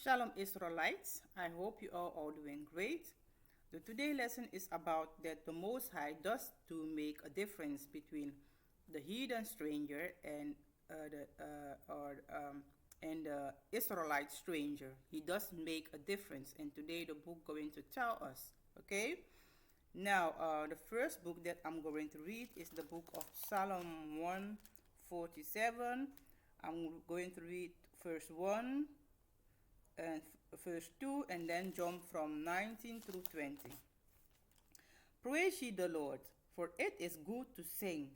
Shalom Israelites, I hope you are all doing great. The today lesson is about that the Most High does to make a difference between the heathen stranger and the Israelite stranger. He does make a difference, and today the book going to tell us. Okay. Now, the first book that I'm going to read is the book of Psalm 147. I'm going to read verse 1 and verse 2 and then jump from 19 through 20. Praise ye the Lord, for it is good to sing.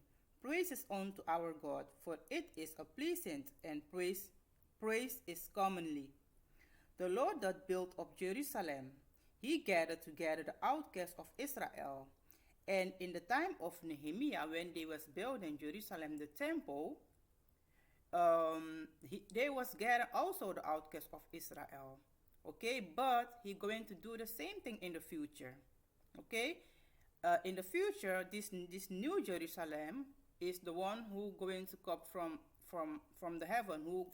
Praises unto our God, for it is a pleasant, and praise is commonly. The Lord that built up Jerusalem, he gathered together the outcasts of Israel. And in the time of Nehemiah, when they was building Jerusalem, the temple, they was gathered also the outcasts of Israel. Okay, but he going to do the same thing in the future. Okay, in the future, this new Jerusalem is the one who going to come from the heaven, who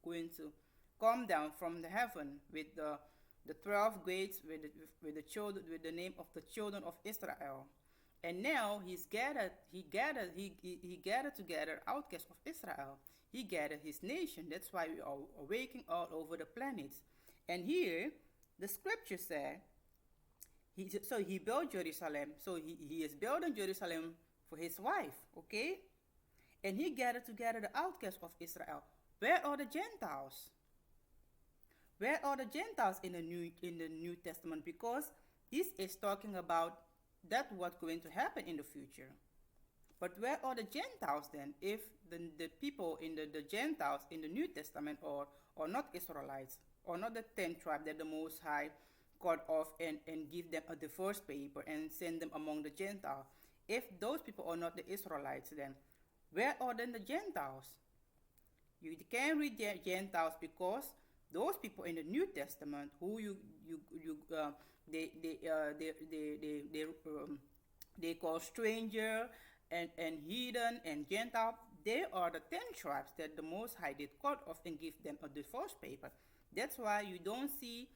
going to come down from the heaven with the 12 gates with the children, with the name of the children of Israel. And now he gathered together outcasts of Israel. He gathered his nation. That's why we are awaking all over the planets. And here the scripture said he built Jerusalem. So he is building Jerusalem for his wife, okay? And he gathered together the outcasts of Israel. Where are the Gentiles? Where are the Gentiles in the New Testament? Because this is talking about that what's going to happen in the future. But where are the Gentiles then? If the people in the Gentiles in the New Testament are not Israelites, or not the 10 tribes that the Most High cut off and give them a divorce paper and send them among the Gentiles. If those people are not the Israelites, then where are then the Gentiles? You can't read the Gentiles because those people in the New Testament who they call stranger and heathen and Gentile, they are the 10 tribes that the Most High did cut off and give them a divorce paper. That's why you don't see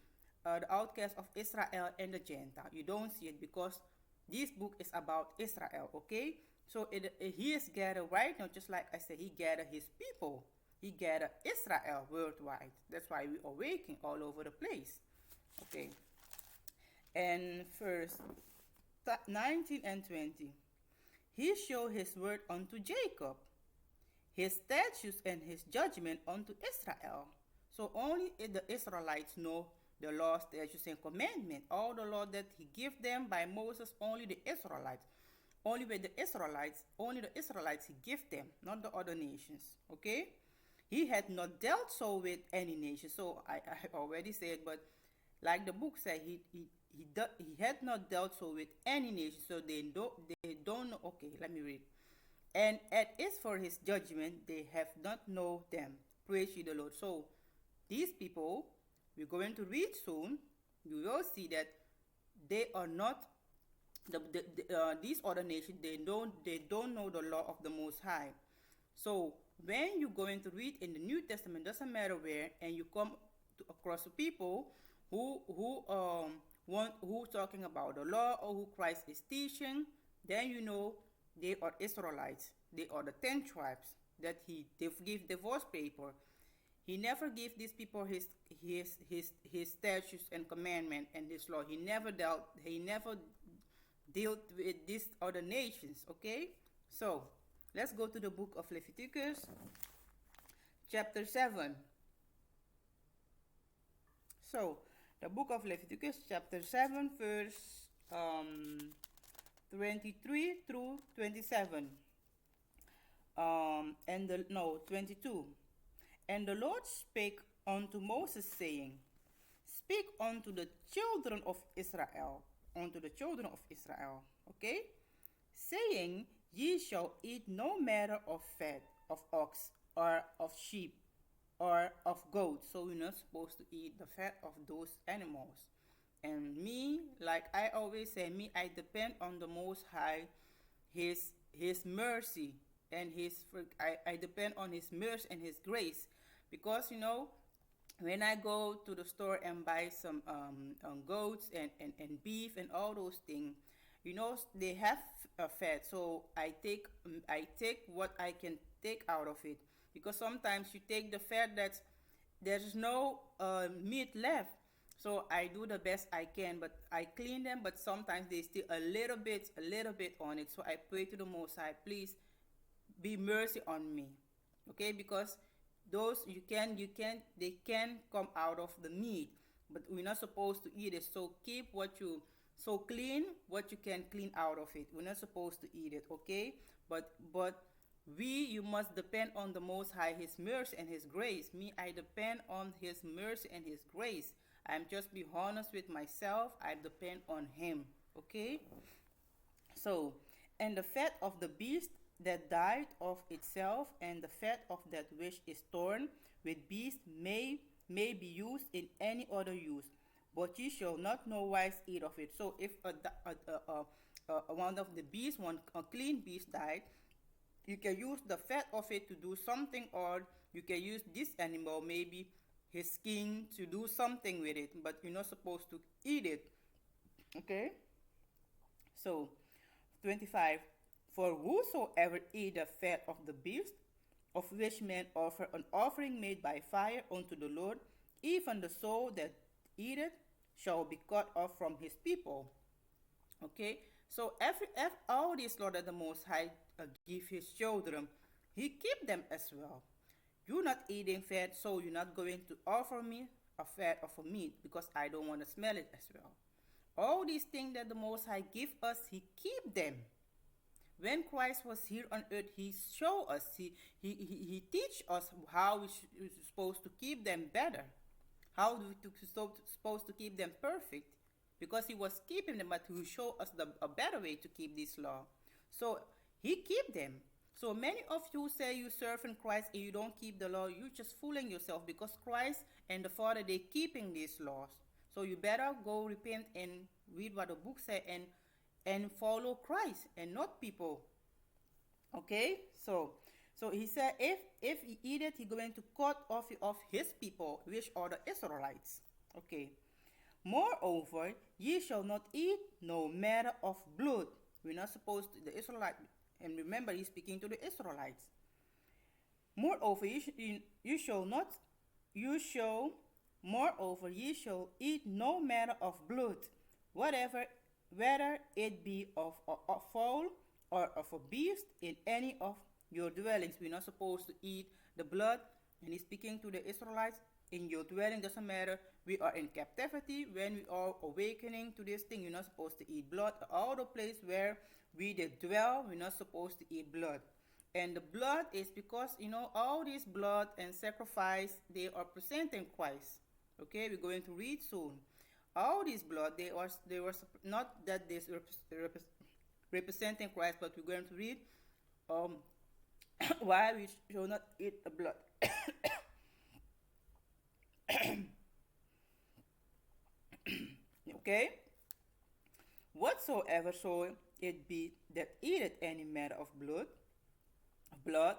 the outcasts of Israel and the Gentile. You don't see it because this book is about Israel, okay? So he is gathered right now, just like I said, he gathered his people. He gathered Israel worldwide. That's why we are waking all over the place. Okay. And verse 19 and 20. He showed his word unto Jacob, his statutes and his judgment unto Israel. So only the Israelites know the law, statutes, and commandment. All the law that he gave them by Moses, only the Israelites. Only with the Israelites, he gave them, not the other nations. Okay? He had not dealt so with any nation. So I already said, but like the book said, he had not dealt so with any nation. So they don't know. Okay, let me read. And as for his judgment, they have not known them. Praise ye the Lord. So these people, we're going to read soon. You will see that they are not these other nations. They don't know the law of the Most High. So when you're going to read in the New Testament, doesn't matter where, and you come across people who talking about the law or who Christ is teaching, then you know they are Israelites. They are the 10 tribes that they give divorce paper. He never gave these people his statutes and commandment and his law. He never dealt with these other nations. Okay, so let's go to the book of Leviticus, chapter 7. So the book of Leviticus, chapter 7, verse 23 through 27. 22. And the Lord spake unto Moses, saying, Speak unto the children of Israel, okay? Saying, Ye shall eat no matter of fat of ox or of sheep or of goat. So we're not supposed to eat the fat of those animals. And me, like I always say, I depend on the Most High, his mercy and I depend on his mercy and his grace, because When I go to the store and buy some goats and beef and all those things, they have fat. So I take what I can take out of it, because sometimes you take the fat that's there's no meat left. So I do the best I can, but I clean them. But sometimes there's still a little bit on it. So I pray to the Most High, please be mercy on me, okay? Because those you can they can come out of the meat, but we're not supposed to eat it. So keep what you so clean what you can clean out of it. We're not supposed to eat it, okay? But you must depend on the Most High, His mercy and His grace. Me, I depend on His mercy and His grace. I'm just be honest with myself. I depend on Him, okay? So, and the fat of the beast that died of itself, and the fat of that which is torn with beast may be used in any other use, but ye shall not no wise eat of it. So, if one of the beasts, one a clean beast died, you can use the fat of it to do something, or you can use this animal, maybe his skin, to do something with it, but you're not supposed to eat it, okay? So, 25. For whosoever eat the fat of the beast, of which men offer an offering made by fire unto the Lord, even the soul that eateth shall be cut off from his people. Okay? So all these Lord that the Most High give his children, he keep them as well. You're not eating fat, so you're not going to offer me a fat of a meat, because I don't want to smell it as well. All these things that the Most High give us, He keep them. When Christ was here on earth, He showed us, He teach us how we're supposed to keep them better, how supposed to keep them perfect, because He was keeping them, but He showed us a better way to keep this law. So He keep them. So many of you say you serve in Christ and you don't keep the law, you're just fooling yourself, because Christ and the Father, they keeping these laws. So you better go repent and read what the book said, and follow Christ and not people. Okay? So he said, if he eat it, he going to cut off of his people, which are the Israelites. Okay. Moreover, ye shall not eat no matter of blood. We're not supposed to, the Israelites, and remember, he's speaking to the Israelites. Moreover, you shall not, you shall, moreover, ye shall eat no matter of blood, whatever, whether it be of a fowl or of a beast in any of your dwellings. We're not supposed to eat the blood. And he's speaking to the Israelites. In your dwelling, doesn't matter. We are in captivity. When we are awakening to this thing, you're not supposed to eat blood. All the place where we did dwell, we're not supposed to eat blood. And the blood is because, all this blood and sacrifice, they are presenting Christ. Okay, we're going to read soon. All this blood, they were not that this representing Christ, but we're going to read why we should not eat the blood. Okay? Whatsoever so it be that eateth any matter of blood,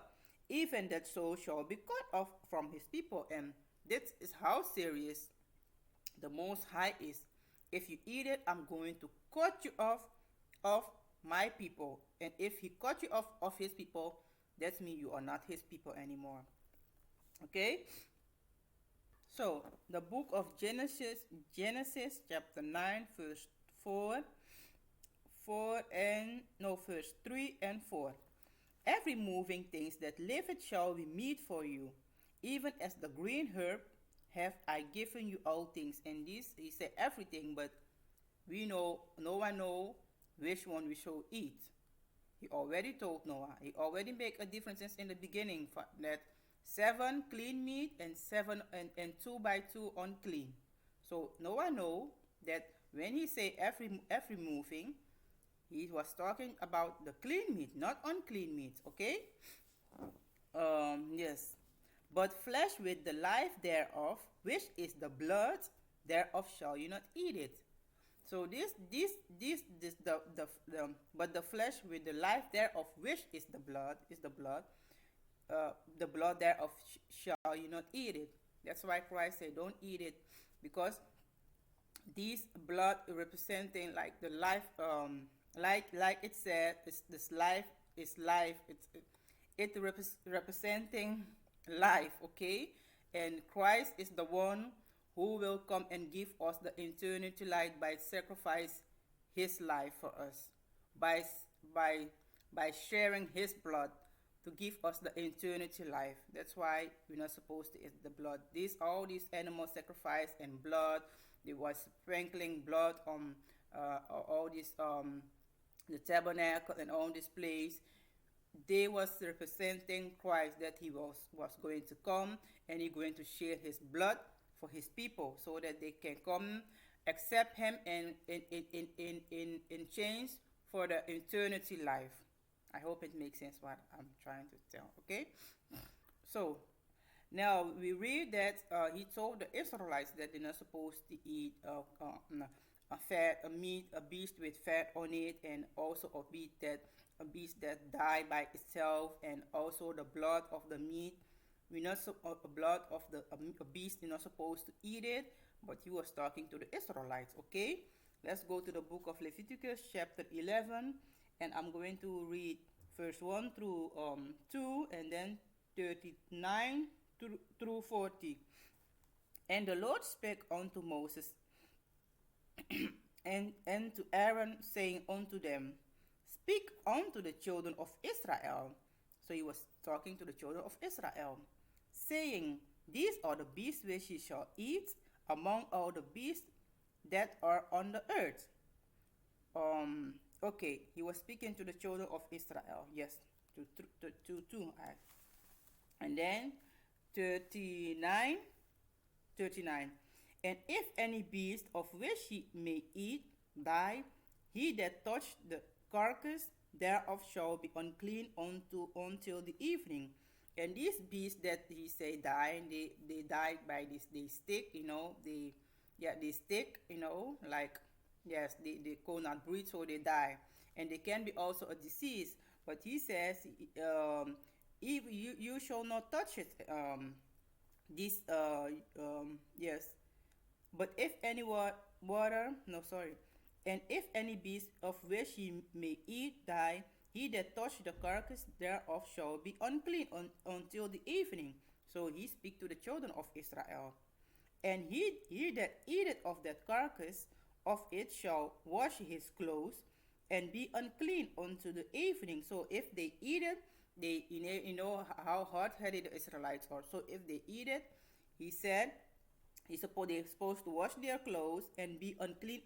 even that soul shall be cut off from his people. And this is how serious the Most High is. If you eat it, I'm going to cut you off of my people. And if he cut you off of his people, that means you are not his people anymore. Okay? So, the book of Genesis chapter 9, verse verse 3 and 4. Every moving things that liveth shall be meat for you, even as the green herb have I given you all things. And this, he said everything, but no one know which one we shall eat. He already told Noah. He already make a difference in the beginning, that 7 clean meat and 7 and 2 by 2 unclean. So Noah know that when he say every moving, he was talking about the clean meat, not unclean meat. Okay. Yes. But flesh with the life thereof, which is the blood thereof, shall you not eat it. So but the flesh with the life thereof, which is the blood, the blood thereof shall you not eat it. That's why Christ said, "Don't eat it," because these blood representing like the life, like it said, this life is life. It representing life, okay? And Christ is the one who will come and give us the eternity life by sacrifice his life for us, by by by sharing his blood to give us the eternity life. That's why we're not supposed to eat the blood. All these animal sacrifice and blood, they was sprinkling blood on all these the tabernacle and all this place. They was representing Christ, that he was going to come and he going to share his blood for his people so that they can come accept him and in change for the eternity life. I hope it makes sense what I'm trying to tell. Okay, so now we read that he told the Israelites that they're not supposed to eat a meat, a beast with fat on it, and also a beast that died by itself, and also the blood of the meat. We're not so, blood of a beast. You're not supposed to eat it. But he was talking to the Israelites. Okay, let's go to the book of Leviticus, chapter 11, and I'm going to read verse 1 through 2, and then 39 through 40. And the Lord spake unto Moses and to Aaron, saying unto them, Speak unto the children of Israel. So he was talking to the children of Israel, saying, These are the beasts which ye shall eat among all the beasts that are on the earth. Okay, he was speaking to the children of Israel. Yes, to and then 39. 39. And if any beast of which he may eat die, he that touched the carcass thereof shall be unclean until the evening. And these beasts that he say die, they died by this, they stick, they stick, like, yes, they could not breathe, so they die. And they can be also a disease. But he says, if you shall not touch it. This yes, but if any water, no, sorry, and if any beast of which he may eat die, he that touch the carcass thereof shall be unclean until the evening. So he speak to the children of Israel. And he that eateth of that carcass of it shall wash his clothes and be unclean unto the evening. So if they eat it, they, how hard-headed the Israelites are. So if they eat it, he said, they're supposed to wash their clothes and be unclean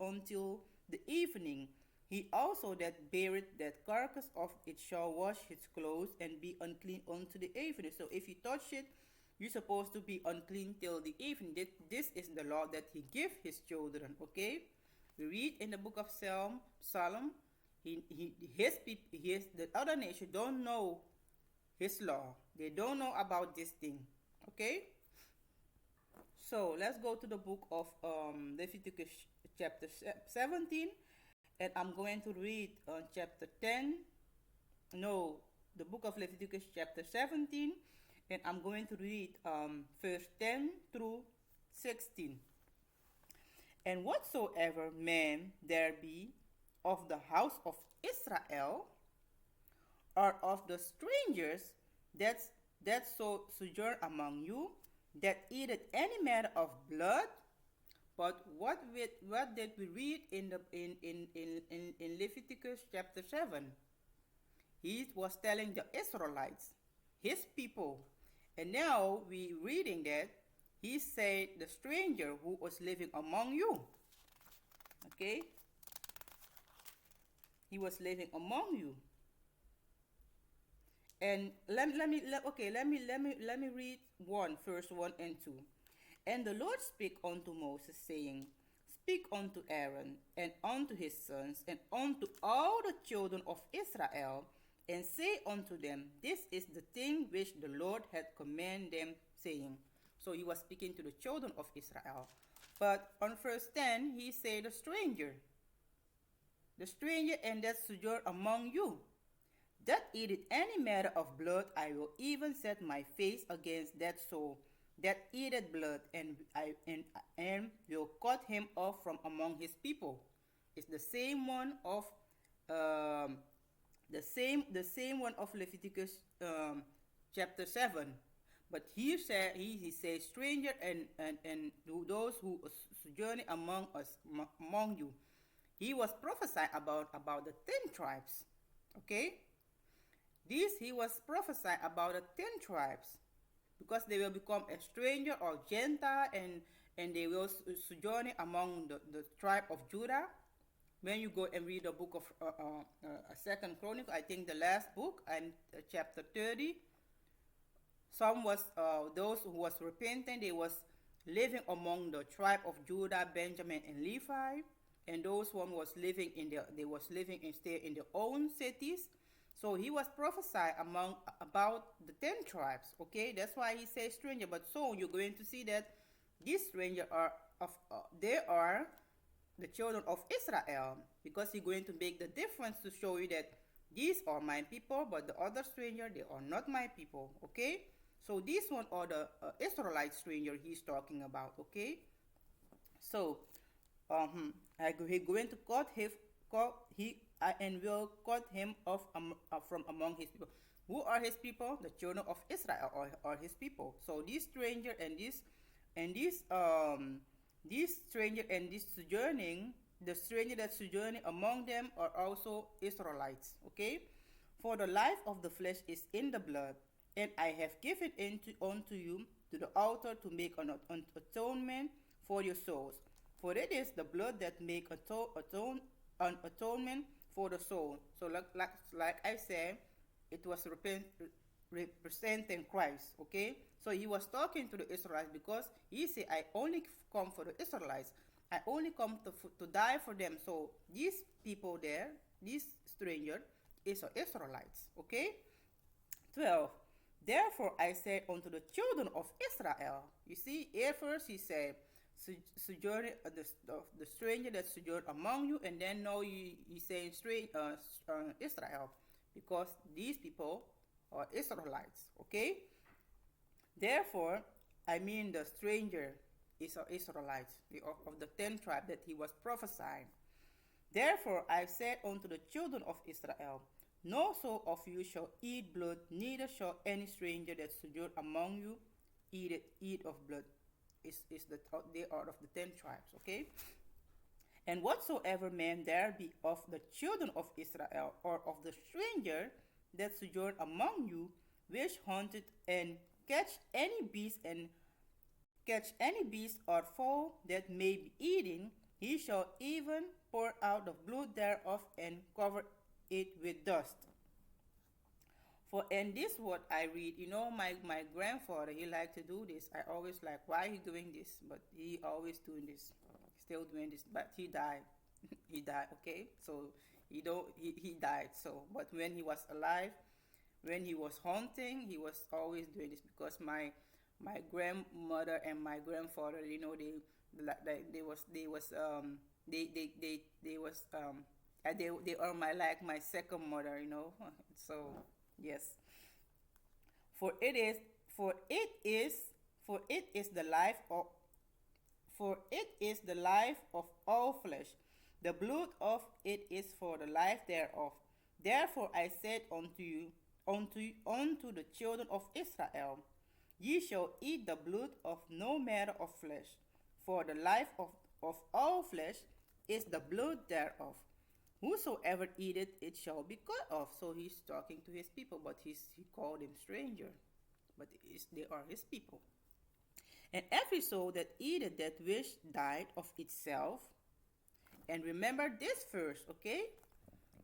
until the evening. He also that beareth that carcass of it shall wash his clothes and be unclean unto the evening. So if you touch it, you're supposed to be unclean till the evening. This is the law that he gave his children. Okay, we read in the book of Psalm. The other nation don't know his law. They don't know about this thing. Okay, so let's go to the book of Leviticus chapter 17, and I'm going to read chapter 10. No, the book of Leviticus chapter 17, and I'm going to read verse 10 through 16. And whatsoever man there be of the house of Israel, or of the strangers that sojourn among you, that eateth any matter of blood. But what did we read in Leviticus chapter 7? He was telling the Israelites, his people, and now we reading that he said the stranger who was living among you. Okay, he was living among you. And let me read verse 1 and 2. And the Lord spake unto Moses, saying, Speak unto Aaron, and unto his sons, and unto all the children of Israel, and say unto them, This is the thing which the Lord had commanded them, saying. So he was speaking to the children of Israel. But on verse 10, he said, the stranger and that sojourn among you, that eateth any matter of blood, I will even set my face against that soul. that eateth blood, and will cut him off from among his people. It's the same one of um, the same one of Leviticus chapter 7. But here he says stranger and those who sojourn among us, among you. He was prophesied about the 10 tribes. Okay, this he was prophesied about the 10 tribes, because they will become a stranger or gentile, and they will sojourn among the tribe of Judah. When you go and read the book of Second Chronicle, I think the last book, and chapter 30, some was those who was repentant. They was living among the tribe of Judah, Benjamin, and Levi, and those one was living in their they was living and stay in their own cities. So he was prophesied among about the 10 tribes. Okay, that's why he says stranger. But soon you're going to see that these stranger are of they are the children of Israel, because he's going to make the difference to show you that these are my people, but the other stranger, they are not my people. Okay, so this one are the Israelite stranger he's talking about. Okay, so he going to and will cut him off from among his people. Who are his people? The children of Israel are his people. So this stranger and this stranger and this sojourning, the stranger that sojourning among them are also Israelites. Okay, for the life of the flesh is in the blood, and I have given unto you to the altar to make an atonement for your souls. For it is the blood that make an atonement for the soul. So like I said, it was representing Christ. Okay, so he was talking to the Israelites, because he said, I only come for the Israelites. I only come to die for them. So these people there, this stranger, is Israelites. Okay, 12. Therefore I said unto the children of Israel. You see, at first he said, sojourn, the stranger that sojourn among you, and then now he's saying Israel, because these people are Israelites. Okay, therefore, I mean the stranger is Israelites, of the 10 tribes that he was prophesying. Therefore I said unto the children of Israel, no soul of you shall eat blood, neither shall any stranger that sojourn among you eat of blood. They are of the 10 tribes. Okay, and whatsoever man there be of the children of Israel, or of the stranger that sojourn among you, which hunted and catch any beast and catch any beast or fowl that may be eaten, he shall even pour out the blood thereof and cover it with dust. For and this what I read, my grandfather, he liked to do this. I always like, why he doing this? But he always doing this, still doing this. But he died. He died. Okay, so he died. So, but when he was alive, when he was hunting, he was always doing this, because my grandmother and my grandfather, they was they are my second mother. So yes, for it is for it is for it is the life of for it is the life of all flesh. The blood of it is for the life thereof. Therefore I said unto you, unto the children of Israel, ye shall eat the blood of no matter of flesh, for the life of all flesh is the blood thereof. Whosoever eateth it shall be cut off. So he's talking to his people, but he called them stranger. But they are his people. And every soul that eateth that which died of itself, and remember this first, okay?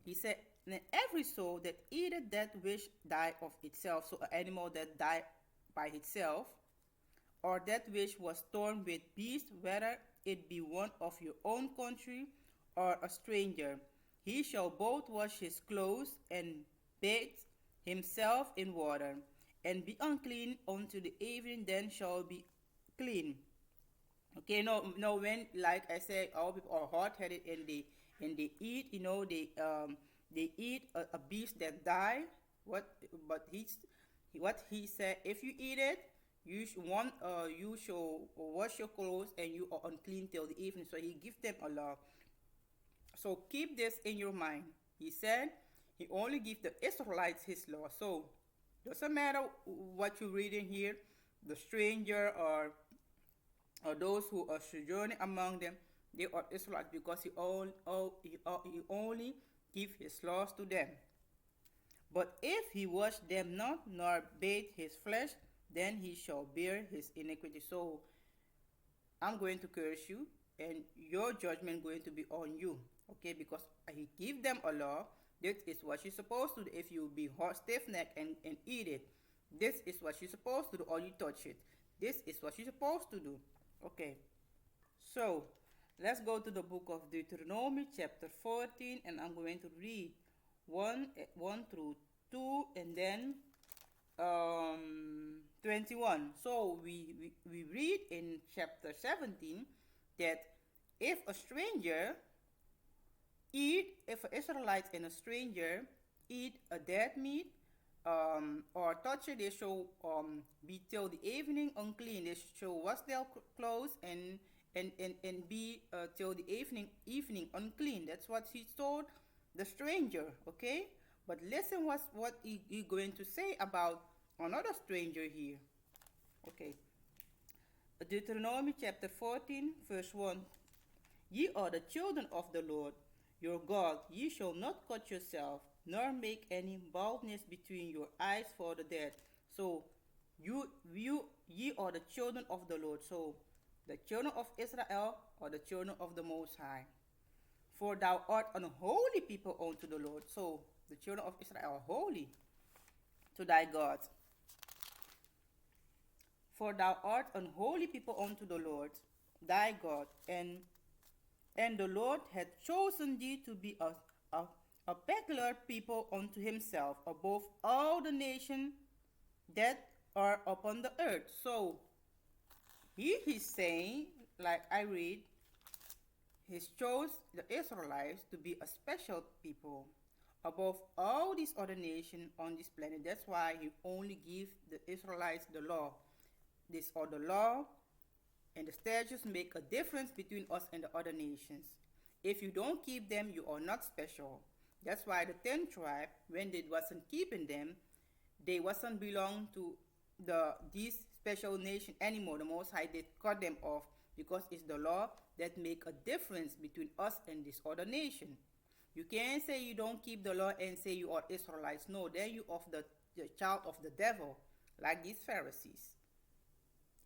He said, and every soul that eateth that which died of itself, so an animal that died by itself, or that which was torn with beast, whether it be one of your own country or a stranger, he shall both wash his clothes and bathe himself in water, and be unclean unto the evening, then shall be clean. Okay, no, when, like I said, all people are hot-headed, and they eat, they eat a beast that died. What he said, if you eat it, you shall wash your clothes, and you are unclean till the evening. So he gives them a law. So keep this in your mind. He said he only gives the Israelites his law. So doesn't matter what you read in here, the stranger or those who are sojourning among them, they are Israelites, because he only give his laws to them. But if he wash them not, nor bathe his flesh, then he shall bear his iniquity. So I'm going to curse you, and your judgment going to be on you. Okay, because he give them a law. This is what you're supposed to do. If you be hot, stiff neck and eat it, this is what you're supposed to do, or you touch it. This is what you're supposed to do. Okay, so let's go to the book of Deuteronomy, chapter 14, and I'm going to read 1 through 2, and then 21. So we read in chapter 17 that if a stranger if an Israelite and a stranger eat a dead meat, or touch it, they shall be till the evening unclean. They shall wash their clothes and be till the evening unclean. That's what he told the stranger. Okay, but listen what he going to say about another stranger here. Okay, Deuteronomy chapter 14, verse 1. Ye are the children of the Lord your God. Ye shall not cut yourself, nor make any baldness between your eyes for the dead. So ye are the children of the Lord. So the children of Israel are the children of the Most High. For thou art an holy people unto the Lord. So the children of Israel are holy to thy God. For thou art an holy people unto the Lord thy God, and the Lord hath chosen thee to be a peculiar people unto himself above all the nations that are upon the earth. So he is saying, like I read, he chose the Israelites to be a special people above all these other nations on this planet. That's why he only gives the Israelites the law. This other law and the statutes make a difference between us and the other nations. If you don't keep them, you are not special. That's why the 10 tribe, when they wasn't keeping them, they wasn't belong to this special nation anymore. The Most High did cut them off, because it's the law that make a difference between us and this other nation. You can't say you don't keep the law and say you are Israelites. No, then you are the child of the devil, like these Pharisees.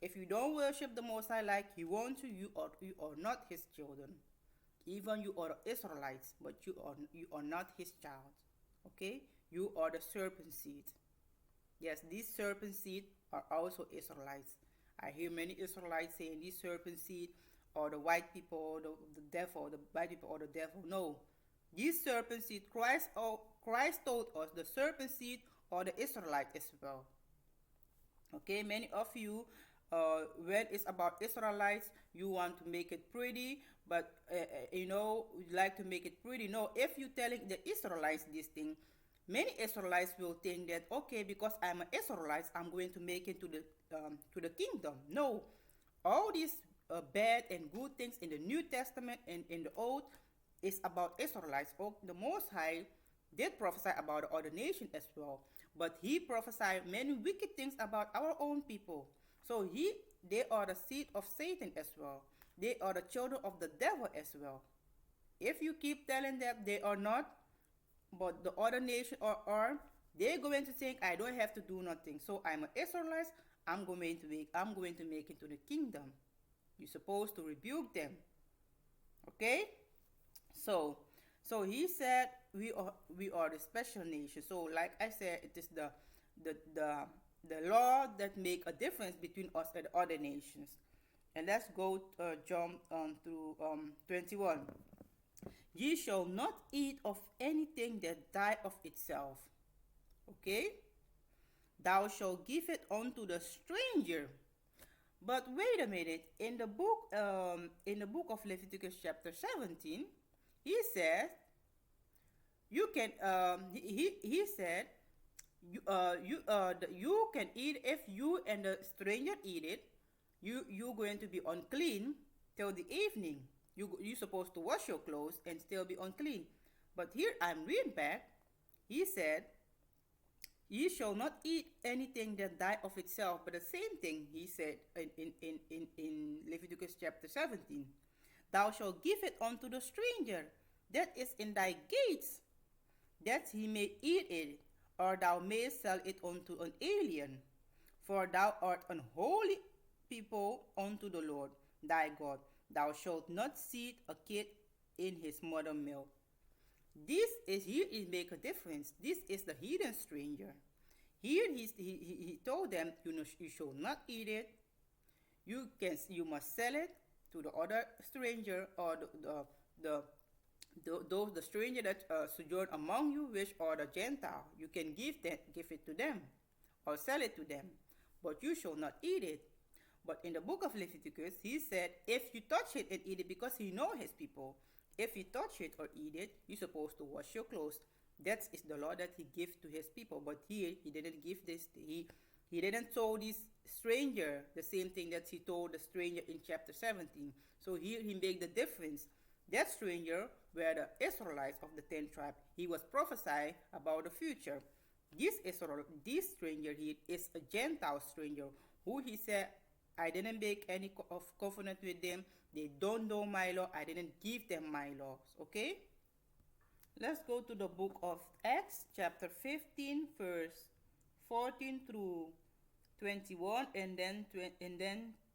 If you don't worship the Most High like he wants you are not his children. Even you are Israelites, but you are not his child. Okay? You are the serpent seed. Yes, these serpent seed are also Israelites. I hear many Israelites saying these serpent seed are the white people, or the devil, the white people or the devil. No. These serpent seed, Christ told us the serpent seed are the Israelites as well. Okay, many of you, when it's about Israelites, you want to make it pretty, but you like to make it pretty. No, if you telling the Israelites this thing, many Israelites will think that, okay, because I'm an Israelite, I'm going to make it to the kingdom. No, all these bad and good things in the New Testament and in the Old is about Israelites. Oh, the Most High did prophesy about the other nation as well, but he prophesied many wicked things about our own people. So they are the seed of Satan as well. They are the children of the devil as well. If you keep telling them they are not, but the other nation are, they're going to think I don't have to do nothing. So I'm an Israelite. I'm going to make it to the kingdom. You're supposed to rebuke them. Okay? So he said we are the special nation. So like I said, it is the law that make a difference between us and the other nations. And let's go jump to 21. Ye shall not eat of anything that die of itself. Okay? Thou shalt give it unto the stranger. But wait a minute. In the book of Leviticus chapter 17, he said, you can he said, you can eat. If you and the stranger eat it, you're going to be unclean till the evening. You're supposed to wash your clothes and still be unclean. But here I'm reading back. He said, "Ye shall not eat anything that die of itself." But the same thing he said in Leviticus chapter 17. "Thou shalt give it unto the stranger that is in thy gates, that he may eat it, or thou mayest sell it unto an alien. For thou art an holy people unto the Lord thy God. Thou shalt not seethe a kid in his mother milk." This is here it make a difference. This is the heathen stranger. Here he told them, you shall not eat it. You must sell it to the other stranger, or the stranger that sojourn among you, which are the Gentile. You can give it to them, or sell it to them, but you shall not eat it. But in the book of Leviticus, he said, if you touch it and eat it, because he know his people, if you touch it or eat it, you're supposed to wash your clothes. That is the law that he gives to his people. But here, he didn't give this. He didn't tell this stranger the same thing that he told the stranger in chapter 17. So here he made the difference. That stranger were the Israelites of the 10 tribe. He was prophesying about the future. This stranger here is a Gentile stranger who he said, I didn't make any of covenant with them. They don't know my law. I didn't give them my laws. Okay? Let's go to the book of Acts, chapter 15, verse 14 through 21, and then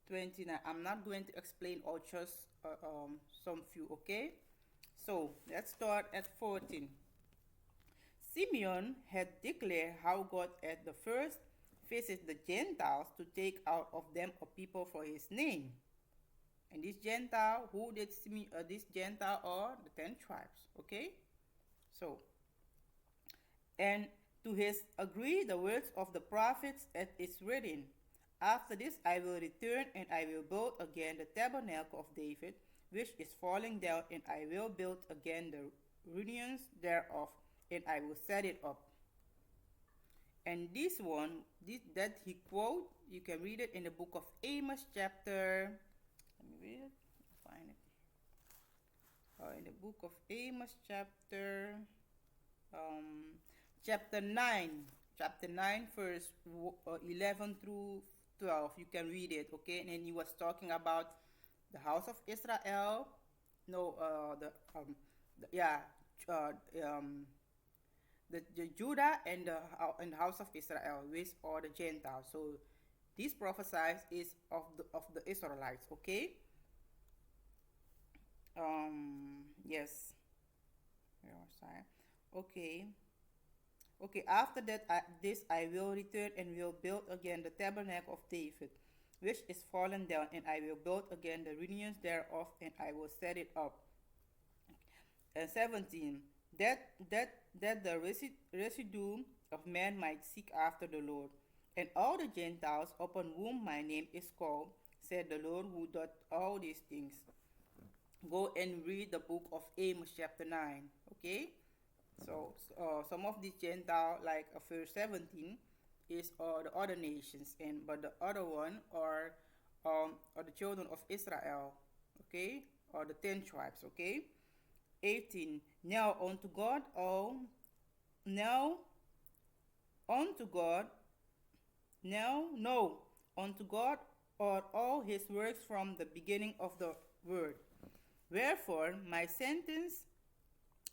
29. I'm not going to explain all, just some few. Okay? So let's start at 14. Simeon had declared how God at the first visits the Gentiles to take out of them a people for his name. And this Gentile, who did this Gentile are the 10 tribes. Okay? So, and to his agree the words of the prophets as is written, after this I will return, and I will build again the tabernacle of David, which is falling down, and I will build again the ruins thereof, and I will set it up. And this one, that he quote, you can read it in the book of Amos chapter, let me read it, find it. In the book of Amos chapter 9, verse 11 through 12. You can read it, okay? And then he was talking about the house of Israel. No, the Judah and the house of Israel, which are the Gentiles. So this prophesies is of the Israelites, okay? Yes. Okay. Okay, after that, I will return and will build again the tabernacle of David, which is fallen down, and I will build again the ruins thereof, and I will set it up. And 17, that the residue of man might seek after the Lord, and all the Gentiles upon whom my name is called, said the Lord who doth all these things. Go and read the book of Amos chapter 9, okay? So some of these Gentile, like verse 17, is the other nations, but the other one are the children of Israel, okay, or the 10 tribes, okay. 18. Now unto God are all his works from the beginning of the world. Wherefore my sentence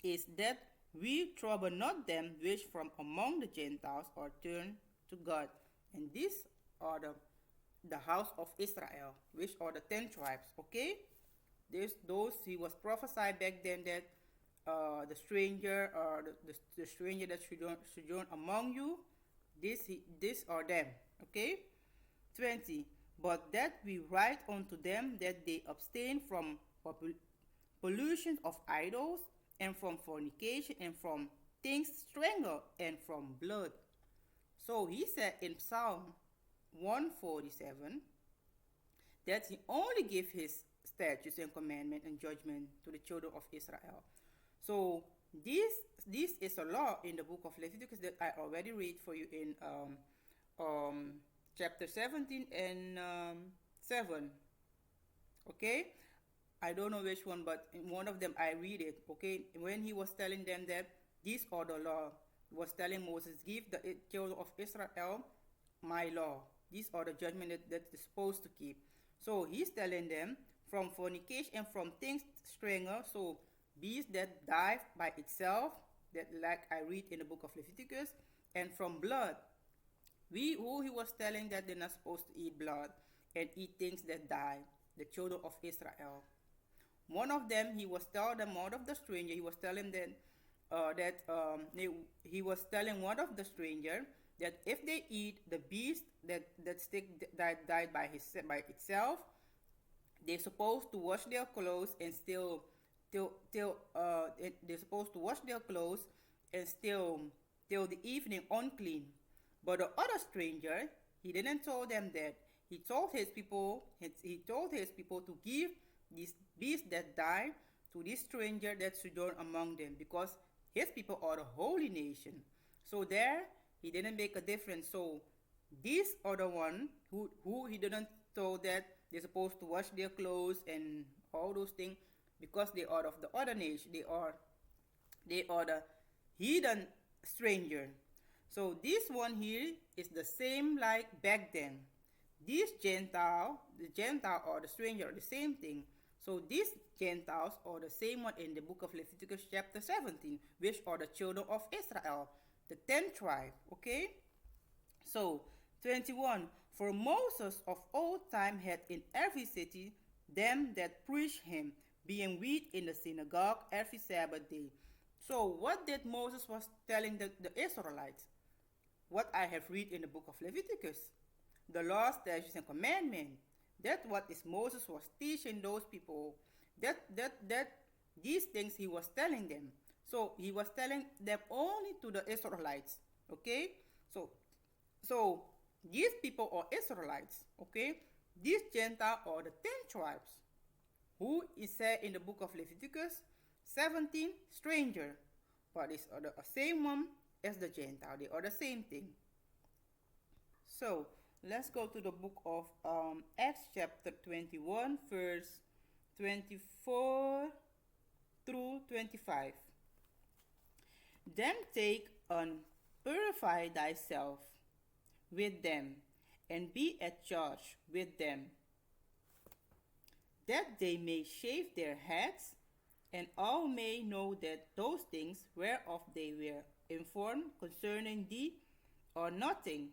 is that we trouble not them which from among the Gentiles are turned to God. And these are the house of Israel, which are the 10 tribes, okay? Those he was prophesied back then that the stranger or the stranger that sojourn among you, these are them, okay? 20. But that we write unto them that they abstain from pollution of idols, and from fornication, and from things strangled, and from blood. So he said in Psalm 147 that he only gave his statutes and commandment and judgment to the children of Israel. So This this is a law in the book of Leviticus that I already read for you in chapter 17 and 7. Okay, I don't know which one, but in one of them I read it. Okay, when he was telling them that this or the law, he was telling Moses, give the children of Israel my law. These are the judgment that they're supposed to keep. So he's telling them from fornication and from things stranger. So beasts that die by itself, that like I read in the book of Leviticus, and from blood. We who he was telling that they're not supposed to eat blood and eat things that die, the children of Israel. One of them, he was telling them, one of the stranger, he was telling them he was telling one of the stranger that if they eat the beast that died by itself, they're supposed to wash their clothes and still they're supposed to wash their clothes and still till the evening unclean. But the other stranger, he didn't tell them that. He told his people to give this beast that died to this stranger that sojourn among them, because his people are a holy nation. So there he didn't make a difference. So this other one who he didn't tell that they're supposed to wash their clothes and all those things, because they are of the other nation. They are the heathen stranger. So this one here is the same like back then. This Gentile, the Gentile or the stranger are the same thing. So these Gentiles are the same one in the book of Leviticus chapter 17, which are the children of Israel, the 10th tribe. Okay? So 21. For Moses of old time had in every city them that preached him, being read in the synagogue every Sabbath day. So what did Moses was telling the Israelites? What I have read in the book of Leviticus, the law, statutes, and commandment. That what is Moses was teaching those people. That these things he was telling them. So he was telling them only to the Israelites. Okay? So these people are Israelites. Okay? These Gentiles are the 10 tribes. Who is said in the book of Leviticus 17, stranger. But it's the same one as the Gentile. They are the same thing. So let's go to the book of Acts chapter 21, verse 24 through 25. Then take and purify thyself with them, and be at church with them, that they may shave their heads, and all may know that those things whereof they were informed concerning thee are nothing,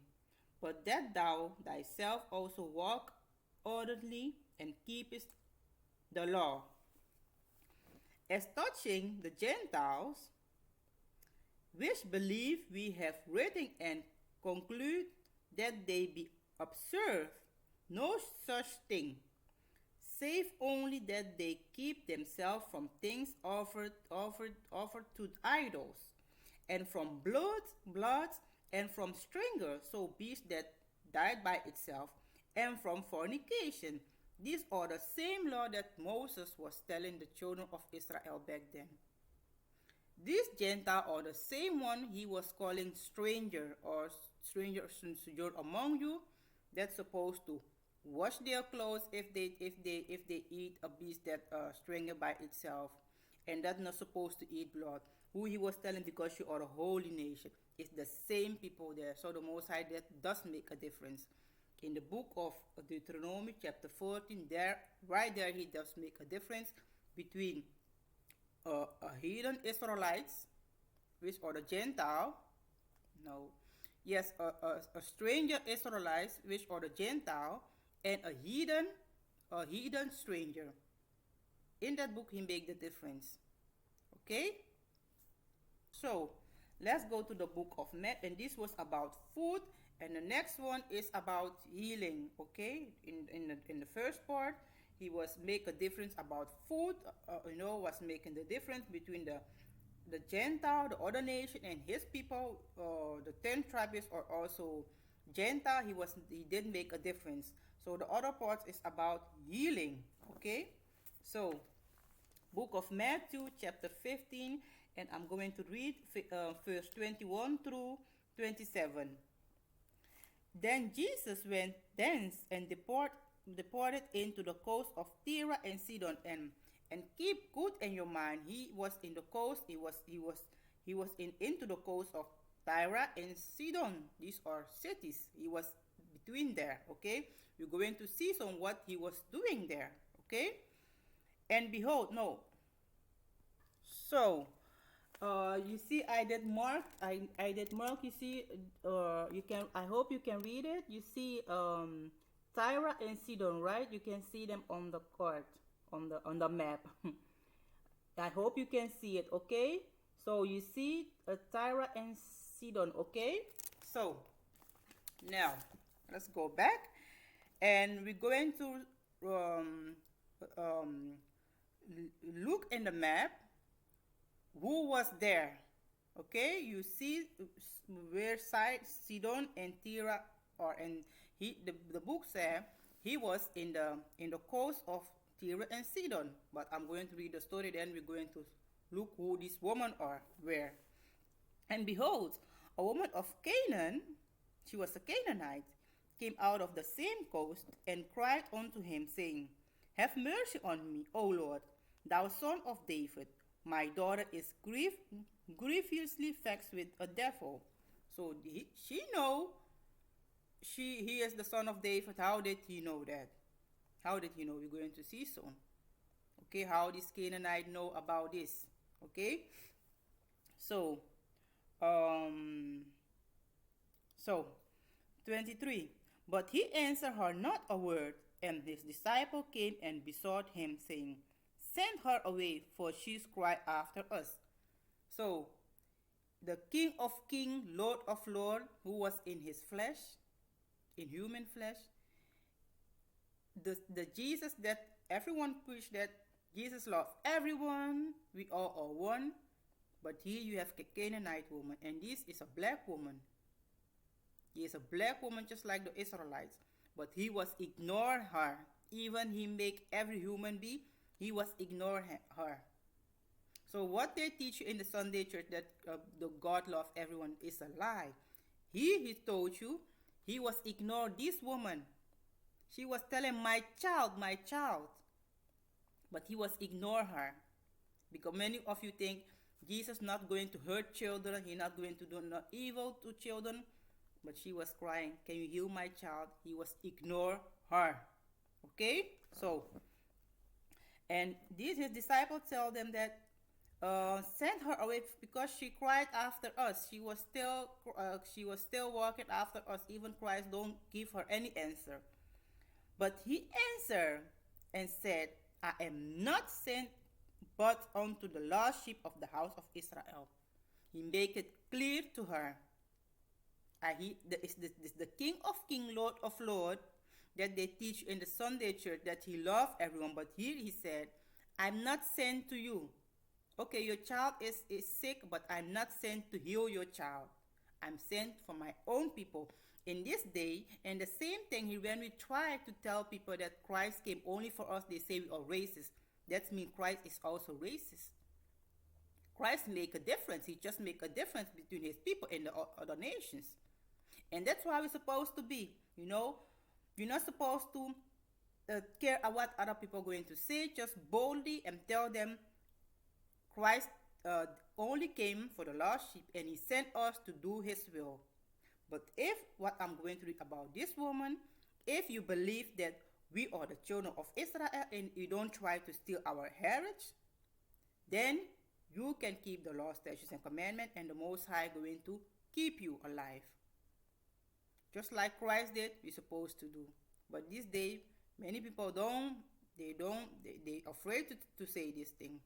but that thou thyself also walk orderly and keepest the law. As touching the Gentiles, which believe we have written and conclude that they be observed no such thing, save only that they keep themselves from things offered to idols, and from blood, and from strangers, so beasts that died by itself, and from fornication. These are the same law that Moses was telling the children of Israel back then. These Gentiles are the same one he was calling stranger, or stranger sojourn among you, that's supposed to wash their clothes if they eat a beast that strangled by itself, and that's not supposed to eat blood. Who he was telling, because you are a holy nation. It's the same people there. So the Most High, that does make a difference. In the book of Deuteronomy chapter 14, there right there he does make a difference between a heathen Israelites, which are the Gentile. No, yes, a stranger Israelites, which are the Gentile, and a heathen stranger. In that book, he make the difference. Okay. So let's go to the book of Matt, and this was about food, and the next one is about healing. Okay, in the first part, he was make a difference about food. Was making the difference between the Gentile, the other nation, and his people. The 10 tribes are also Gentile. He didn't make a difference. So the other part is about healing. Okay, so book of Matthew chapter 15, and I'm going to read verse 21 through 27. Then Jesus went thence and departed into the coast of Tyre and Sidon, and keep good in your mind, he was in the coast, he was into the coast of Tyre and Sidon. These are cities. He was between there, okay? You're going to see some what he was doing there, okay? And behold, no. So, you see, I did mark. You see, you can. I hope you can read it. You see, Tyra and Sidon, right? You can see them on the card, on the map. I hope you can see it. Okay. So you see, Tyra and Sidon. Okay. So now let's go back, and we're going to um, look in the map who was there. Okay, you see where side Sidon and Tyre are, and the book said he was in the coast of Tyre and Sidon. But I'm going to read the story, then we're going to look who these women are, where. And behold, a woman of Canaan, she was a Canaanite, came out of the same coast and cried unto him, saying, Have mercy on me, O Lord, thou son of David. My daughter is grievously vexed with a devil. So she know he is the son of David. How did he know that? How did he know? We're going to see soon. Okay, how this Canaanite know about this? Okay, so um, so 23. But he answered her not a word, and his disciple came and besought him, saying, Send her away, for she's cried after us. So the King of Kings, Lord of Lords, who was in his flesh, in human flesh, the Jesus that everyone preached, that Jesus loved everyone, we all are one. But here you have a Canaanite woman, and this is a black woman. He is a black woman just like the Israelites. But he was ignore her. Even he make every human being, he was ignore her. So what they teach you in the Sunday church, that the God love everyone, is a lie. He told you he was ignore this woman. She was telling my child, my child. But he was ignore her. Because many of you think Jesus not going to hurt children. He not going to do no evil to children. But she was crying, can you heal my child? He was ignore her. Okay? So, and his disciples tell them that send her away because she cried after us. She was still walking after us. Even Christ don't give her any answer. But he answered and said, I am not sent but unto the lost sheep of the house of Israel. He make it clear to her. This the King of King, Lord of Lord, that they teach in the Sunday church, that he loved everyone. But here he said, I'm not sent to you. Okay, your child is sick, but I'm not sent to heal your child. I'm sent for my own people. In this day, and the same thing, when we try to tell people that Christ came only for us, they say we are racist. That means Christ is also racist. Christ make a difference. He just make a difference between his people and the other nations. And that's how we're supposed to be. You're not supposed to care what other people are going to say. Just boldly and tell them Christ only came for the lost sheep, and he sent us to do his will. But if what I'm going to read about this woman, if you believe that we are the children of Israel and you don't try to steal our heritage, then you can keep the law, statutes, and commandments, and the Most High going to keep you alive. Just like Christ did, we're supposed to do. But this day, many people they afraid to say this thing.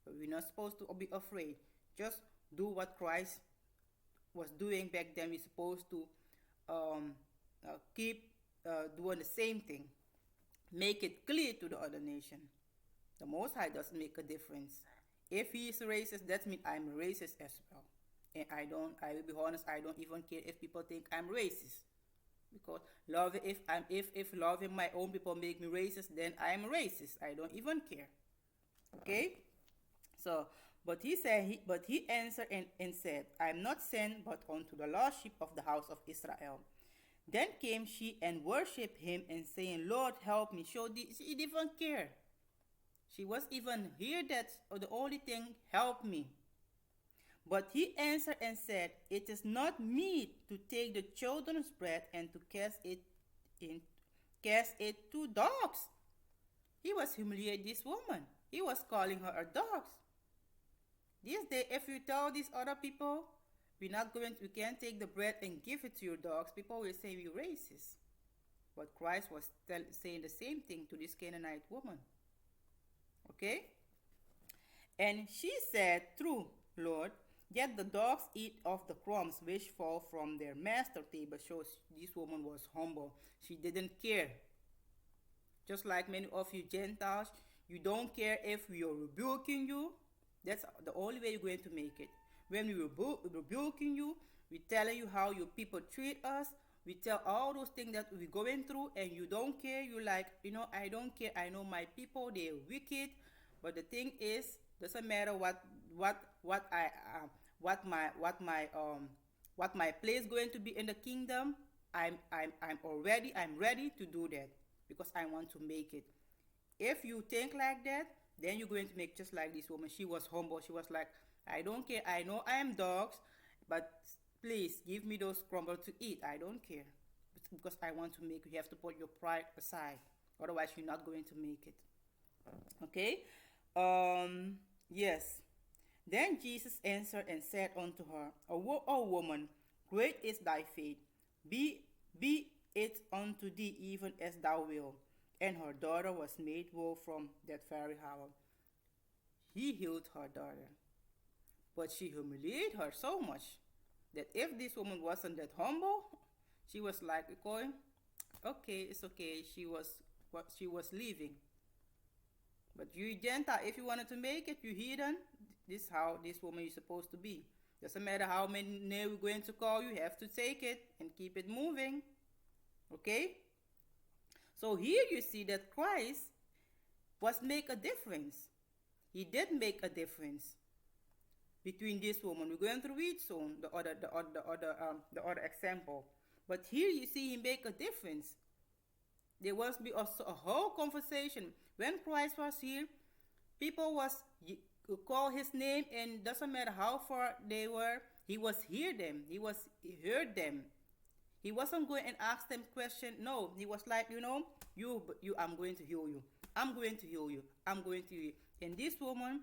But we're not supposed to be afraid. Just do what Christ was doing back then. We're supposed to keep doing the same thing. Make it clear to the other nation. The Most High doesn't make a difference. If he is racist, that means I'm racist as well. And I will be honest, I don't even care if people think I'm racist. Because if loving my own people make me racist, then I'm racist. I don't even care. Okay? So, But he answered and said, I am not sent but unto the lost sheep of the house of Israel. Then came she and worshipped him and saying, Lord, help me. She didn't care. She was even here that the only thing, help me. But he answered and said, It is not meet to take the children's bread and to in cast it to dogs. He was humiliating this woman. He was calling her a dog. This day, if you tell these other people, we can't take the bread and give it to your dogs, people will say we're racist. But Christ was saying the same thing to this Canaanite woman. Okay? And she said, True, Lord, yet the dogs eat of the crumbs which fall from their master's table. Shows this woman was humble. She didn't care. Just like many of you Gentiles, you don't care if we are rebuking you. That's the only way you're going to make it. When we rebuking you, we telling you how your people treat us. We tell all those things that we're going through, and you don't care. You like, I don't care. I know my people, they're wicked. But the thing is, doesn't matter what I what my place going to be in the kingdom. I'm ready to do that because I want to make it. If you think like that, then you're going to make just like this woman. She was humble. She was like, I don't care. I know I am dogs, but please give me those crumbles to eat. I don't care. Because I want to make. You have to put your pride aside. Otherwise, you're not going to make it. Okay? Yes. Then Jesus answered and said unto her, O woman, great is thy faith. Be it unto thee even as thou wilt. And her daughter was made well from that very hour. He healed her daughter. But she humiliated her so much that if this woman wasn't that humble, she was like going, okay, it's okay. She was leaving. But you Gentile, if you wanted to make it, you heathen, this is how this woman is supposed to be. Doesn't matter how many names we're going to call, you have to take it and keep it moving. Okay? So here you see that Christ was make a difference. He did make a difference between this woman. We're going to read soon the other example. But here you see he make a difference. There was be also a whole conversation. When Christ was here, people was call his name, and doesn't matter how far they were, he was hear them. He heard them. He wasn't going and ask them question. No, he was like, you, I'm going to heal you. I'm going to heal you. I'm going to heal you. And this woman,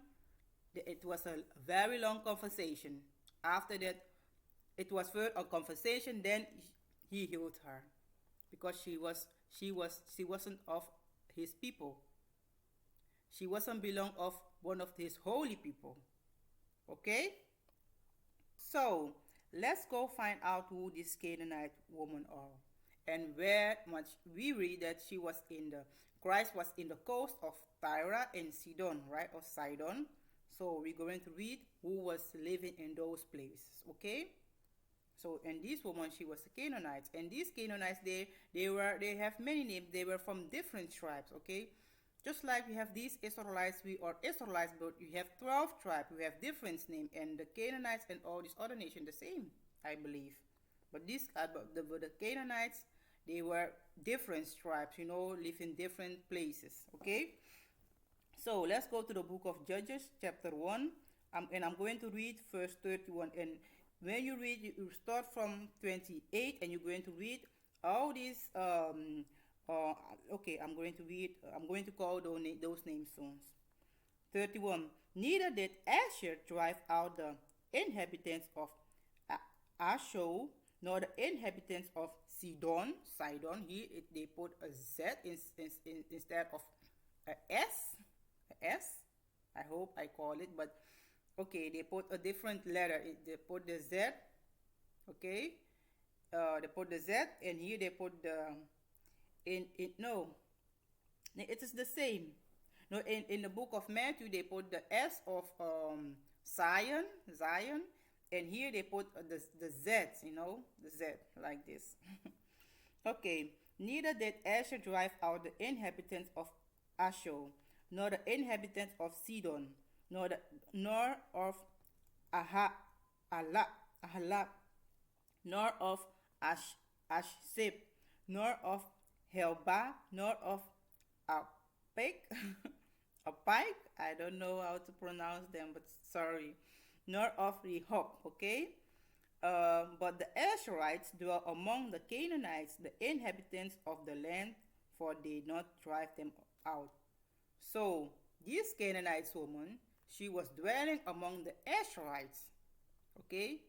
it was a very long conversation. After that, it was first a conversation. Then he healed her, because she wasn't of his people. She wasn't belong of one of his holy people. Okay. So let's go find out who this Canaanite woman are, and where much we read that Christ was in the coast of Tyre and Sidon, right, or Sidon. So we're going to read who was living in those places. Okay. So, and this woman, she was a Canaanite, and these Canaanites, they have many names. They were from different tribes. Okay. Just like we have these Israelites, we are Israelites, but we have 12 tribes. We have different names, and the Canaanites and all these other nations the same, I believe. But the Canaanites, they were different tribes, live in different places. Okay. So let's go to the book of Judges, chapter 1, and I'm going to read verse 31. And when you read, you start from 28, and you're going to read all these. Okay, I'm going to read. I'm going to call those names soon. 31. Neither did Asher drive out the inhabitants of Ashur, nor the inhabitants of Sidon. Sidon. Here they put a Z instead of a S. A S. I hope I call it, but okay, they put a different letter. They put the Z. Okay. They put the Z, and here they put the no, it is the same. No, in the book of Matthew they put the S of Zion, and here they put the Z, the Z like this. Okay, neither did Asher drive out the inhabitants of Ashur, nor the inhabitants of Sidon, nor the, nor of Aha, Allah, Allah, nor of Ashsib, nor of Helba, nor of Apik, Apik, I don't know how to pronounce them, but sorry, nor of Rehob, okay? But the Asherites dwell among the Canaanites, the inhabitants of the land, for they not drive them out. So this Canaanite woman, she was dwelling among the Asherites, okay,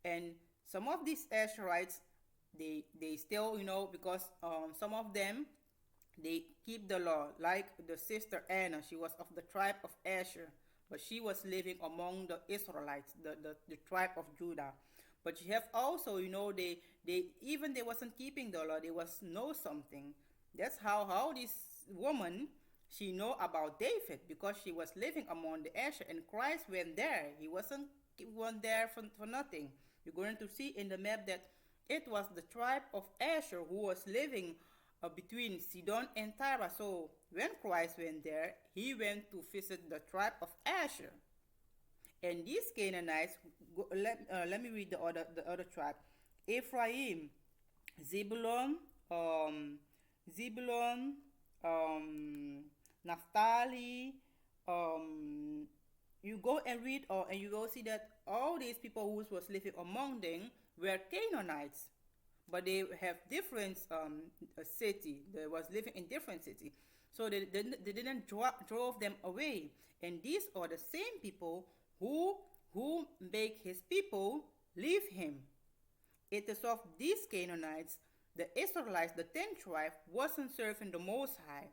and some of these Asherites, they still, because some of them, they keep the law, like the sister Anna. She was of the tribe of Asher, but she was living among the Israelites, the tribe of Judah. But you have also, they even they wasn't keeping the law, they was know something. That's how this woman, she know about David, because she was living among the Asher, and Christ went there. He wasn't there for nothing. You're going to see in the map that it was the tribe of Asher who was living between Sidon and Tyre. So when Christ went there, he went to visit the tribe of Asher. And these Canaanites, let me read the other tribe: Ephraim, Zebulun, Zebulun, Naphtali. You go and read, and you will see that all these people who was living among them were Canaanites, but they have different city. They was living in different city, so they didn't drove them away. And these are the same people who make his people leave him. It is of these Canaanites the Israelites, the 10th tribe, wasn't serving the Most High,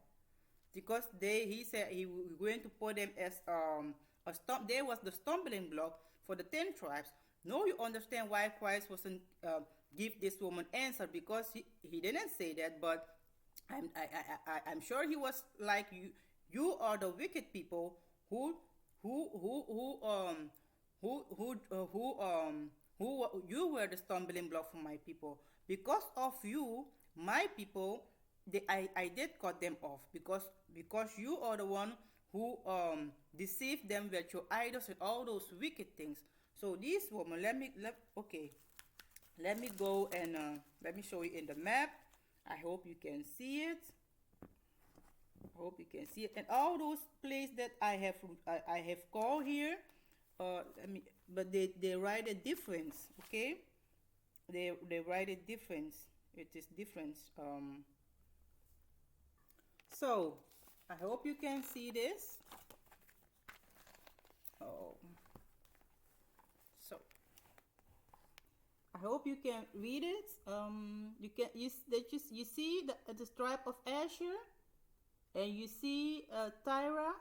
because he said he was going to put them as they was the stumbling block for the 10 tribes. Now you understand why Christ wasn't give this woman answer, because he didn't say that, but I'm sure he was like, you are the wicked people who who who who um who you were the stumbling block for my people. Because of you, my people, I did cut them off, because you are the one who deceived them with your idols and all those wicked things. So this woman, let me go and let me show you in the map. I hope you can see it. Hope you can see it. And all those places that I have called here, but they write a difference, okay? They write a difference. It is difference. So I hope you can see this. Oh, so I hope you can read it. You see the tribe of Asher, and you see Tyra.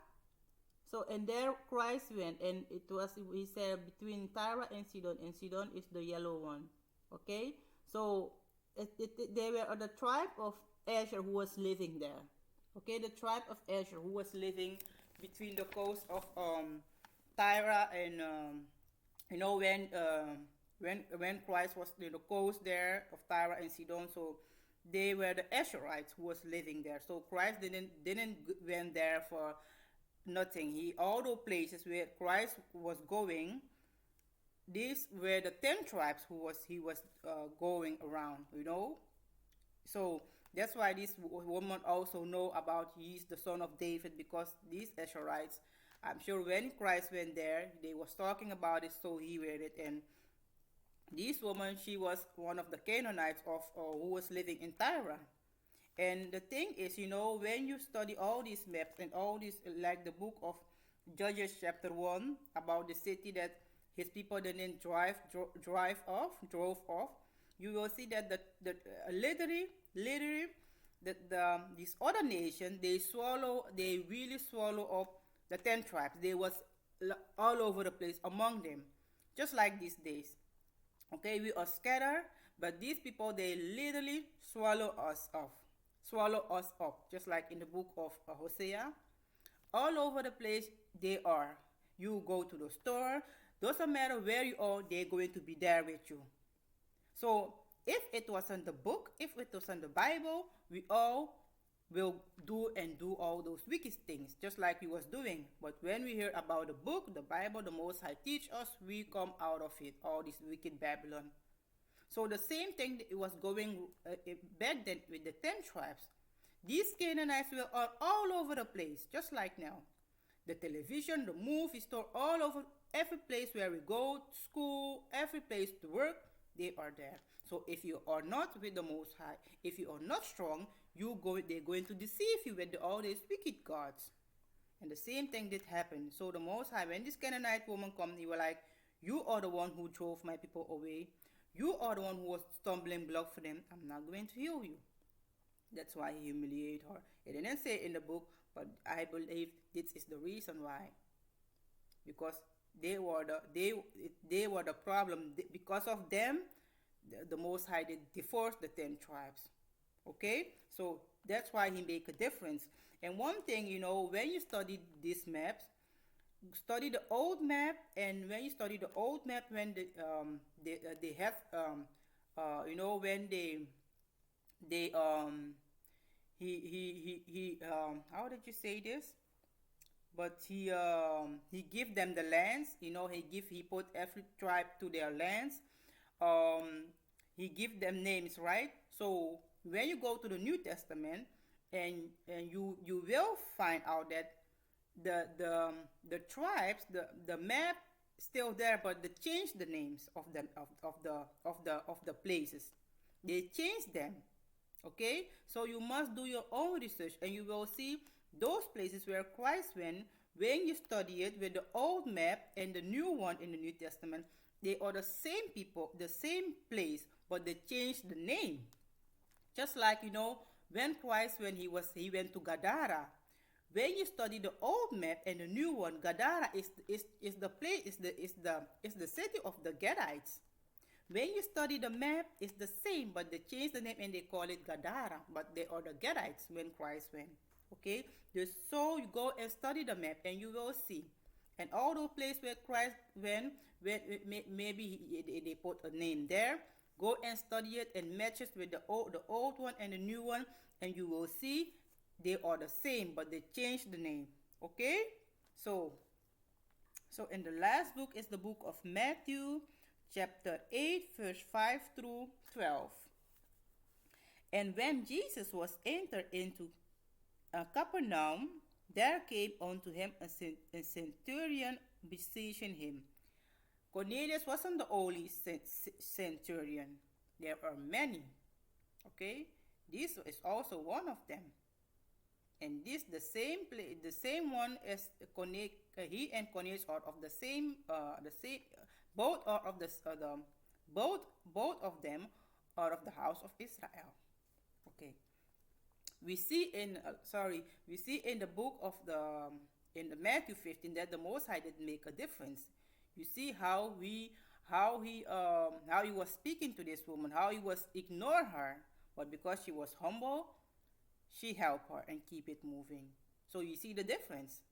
So and there Christ went, and he said between Tyra and Sidon is the yellow one. Okay, so they were the tribe of Asher who was living there. Okay, the tribe of Asher who was living between the coast of Tyra and when Christ was in the coast there of Tyra and Sidon, so they were the Asherites who was living there. So Christ didn't went there for nothing. All those places where Christ was going, these were the 10 tribes he was going around. So that's why this woman also know about he's the son of David, because these Asherites, I'm sure when Christ went there, they was talking about it, so he read it. And this woman, she was one of the Canaanites who was living in Tyre. And the thing is, when you study all these maps and all this, like the book of Judges chapter 1, about the city that his people didn't drove off, you will see that literally, this other nation, they really swallow up the 10 tribes. They was all over the place among them, just like these days. Okay, we are scattered, but these people, they literally swallow us up, just like in the book of Hosea. All over the place they are. You go to the store, doesn't matter where you are, they're going to be there with you. So if it was in the book, if it was in the Bible, we all will do all those wicked things, just like he was doing. But when we hear about the book, the Bible, the Most High teach us, we come out of it, all this wicked Babylon. So the same thing that it was going back then with the 10 tribes. These Canaanites were all over the place, just like now. The television, the movie store, all over, every place where we go, school, every place to work, they are there. So if you are not with the Most High, if you are not strong, they're going to deceive you with all these wicked gods. And the same thing did happen. So the Most High, when this Canaanite woman come, he was like, you are the one who drove my people away. You are the one who was stumbling block for them. I'm not going to heal you. That's why he humiliated her. It didn't say in the book, but I believe this is the reason why. Because they were the problem. Because of them, the Most High did divorce the 10 tribes. Okay, so that's why he make a difference. And one thing, when you study these maps, study the old map, and when you study the old map, when they have when they he how did you say this? But he give them the lands. He put every tribe to their lands. um he give them names, right? So when you go to the New Testament, and you will find out that the tribes, the map still there, but they changed the names of the places. They changed them. Okay, so you must do your own research, and you will see those places where Christ went. When you study it with the old map and the new one in the New Testament, they are the same people, the same place, but they changed the name. Just like, when Christ, he went to Gadara. When you study the old map and the new one, Gadara is the place, is the city of the Gadites. When you study the map, it's the same, but they changed the name and they call it Gadara. But they are the Gadites when Christ went. Okay? So you go and study the map, and you will see. And all those places where Christ went, maybe they put a name there. Go and study it and match it with the old one and the new one, and you will see they are the same, but they changed the name. Okay? So in the last book is the book of Matthew, chapter 8, verse 5 through 12. And when Jesus was entered into Capernaum, there came unto him a centurion beseeching him. Cornelius wasn't the only centurion. There are many. Okay? This is also one of them. And this the same one as he and Cornelius are of the same both are of both of them are of the house of Israel. Okay. We see in the book of in the Matthew 15 that the Most High did make a difference. You see how he was speaking to this woman, how he was ignore her, but because she was humble, she helped her and keep it moving. So you see the difference.